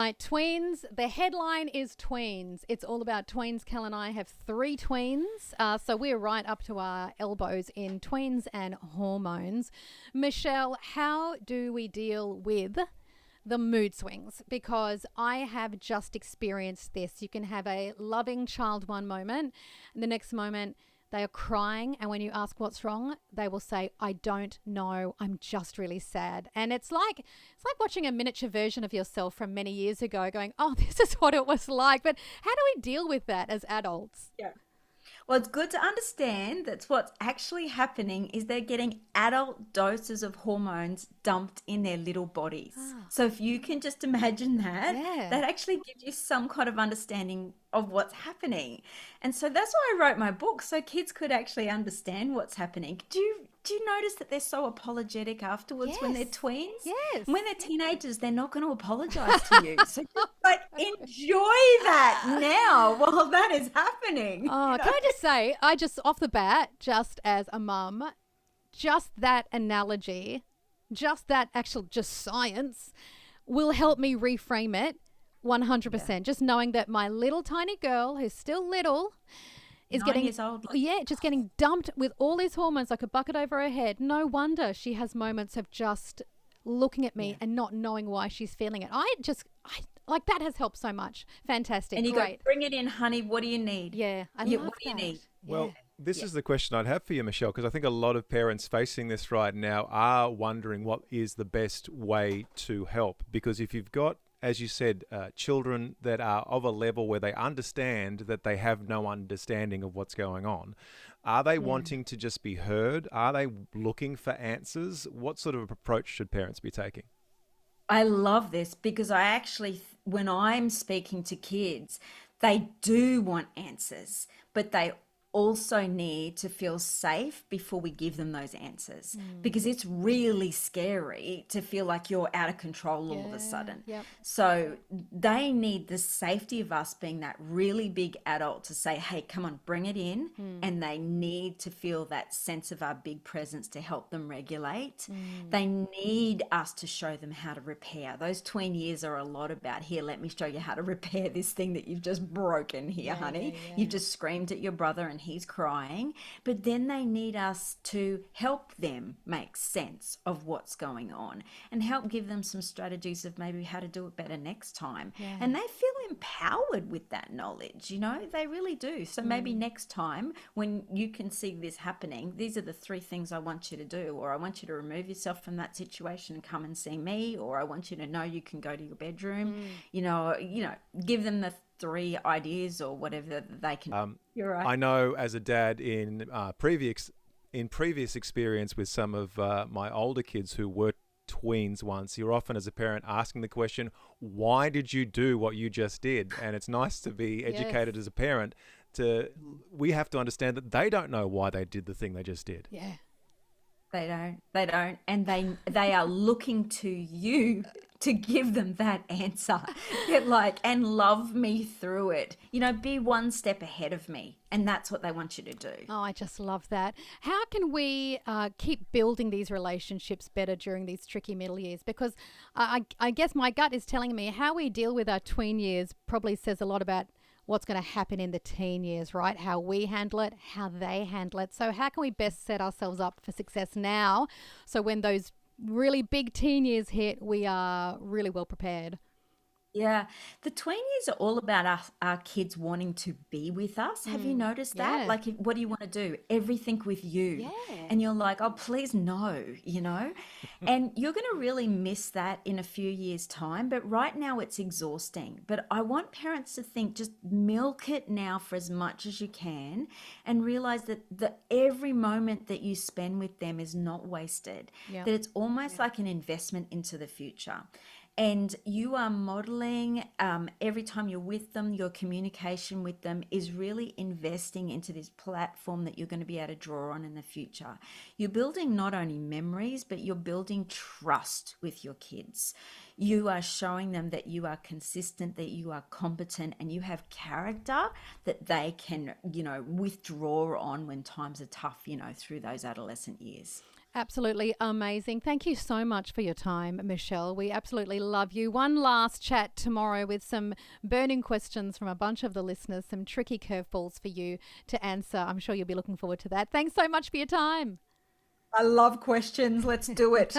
right, tweens. The headline is tweens. It's all about tweens. Kel and I have 3 tweens. So we're right up to our elbows in tweens and hormones. Michelle, how do we deal with the mood swings? Because I have just experienced this. You can have a loving child one moment, and the next moment they are crying, and when you ask what's wrong, they will say, I don't know, I'm just really sad. And it's like watching a miniature version of yourself from many years ago going, oh, this is what it was like. But how do we deal with that as adults? Yeah. Well, it's good to understand that what's actually happening is they're getting adult doses of hormones dumped in their little bodies. So if you can just imagine that, Yeah. that actually gives you some kind of understanding of what's happening. And so that's why I wrote my book, so kids could actually understand what's happening. Do you notice that they're so apologetic afterwards when they're Yes. tweens? Yes. When they're teenagers, they're not going to apologize to you. So just like enjoy that now while that is happening. Oh, can I just say, I just off the bat, just as a mum, just that analogy, just that actual just science will help me reframe it 100%. Just knowing that my little tiny girl who's still little is 9 getting, years old. yeah, just getting dumped with all these hormones like a bucket over her head. No wonder she has moments of just looking at me and not knowing why she's feeling it. I like that has helped so much. Fantastic. And you go, Great. bring it in, honey. What do you need? Yeah, I Yeah, love what do you that. need? Well, this is the question I'd have for you, Michelle, because I think a lot of parents facing this right now are wondering what is the best way to help. Because if you've got, as you said, children that are of a level where they understand that they have no understanding of what's going on, are they wanting to just be heard? Are they looking for answers? What sort of approach should parents be taking? I love this because I actually, when I'm speaking to kids, they do want answers, but they also need to feel safe before we give them those answers because it's really scary to feel like you're out of control all of a sudden. Yep. So they need the safety of us being that really big adult to say, hey, come on, bring it in. And they need to feel that sense of our big presence to help them regulate. They need us to show them how to repair. Those tween years are a lot about, here, let me show you how to repair this thing that you've just broken here, honey. You've just screamed at your brother and he's crying. But then they need us to help them make sense of what's going on and help give them some strategies of maybe how to do it better next time. And they feel empowered with that knowledge, you know, they really do. So maybe next time when you can see this happening, these are the 3 things I want you to do, or I want you to remove yourself from that situation and come and see me, or I want you to know you can go to your bedroom, you know, give them the 3 ideas or whatever they can. You're right. I know as a dad in previous experience with some of my older kids who were tweens once, you're often as a parent asking the question, why did you do what you just did? And it's nice to be educated as a parent we have to understand that they don't know why they did the thing they just did. Yeah. They don't. And they are looking to you to give them that answer. Get like, and love me through it. You know, be one step ahead of me. And that's what they want you to do. Oh, I just love that. How can we keep building these relationships better during these tricky middle years? Because I guess my gut is telling me how we deal with our tween years probably says a lot about what's going to happen in the teen years, right? How we handle it, how they handle it. So how can we best set ourselves up for success now so when those really big teen years hit, we are really well prepared? Yeah, the tween years are all about us, our kids wanting to be with us. Have you noticed that? Yeah. Like, what do you want to do? Everything with you. Yeah. And you're like, oh, please no, you know? And you're going to really miss that in a few years' time. But right now it's exhausting. But I want parents to think, just milk it now for as much as you can and realize that every moment that you spend with them is not wasted, Yeah. that it's almost like an investment into the future. And you are modeling every time you're with them, your communication with them is really investing into this platform that you're going to be able to draw on in the future. You're building not only memories, but you're building trust with your kids. You are showing them that you are consistent, that you are competent, and you have character that they can, you know, withdraw on when times are tough, you know, through those adolescent years. Absolutely amazing. Thank you so much for your time, Michelle. We absolutely love you. One last chat tomorrow with some burning questions from a bunch of the listeners, some tricky curveballs for you to answer. I'm sure you'll be looking forward to that. Thanks so much for your time. I love questions. Let's do it.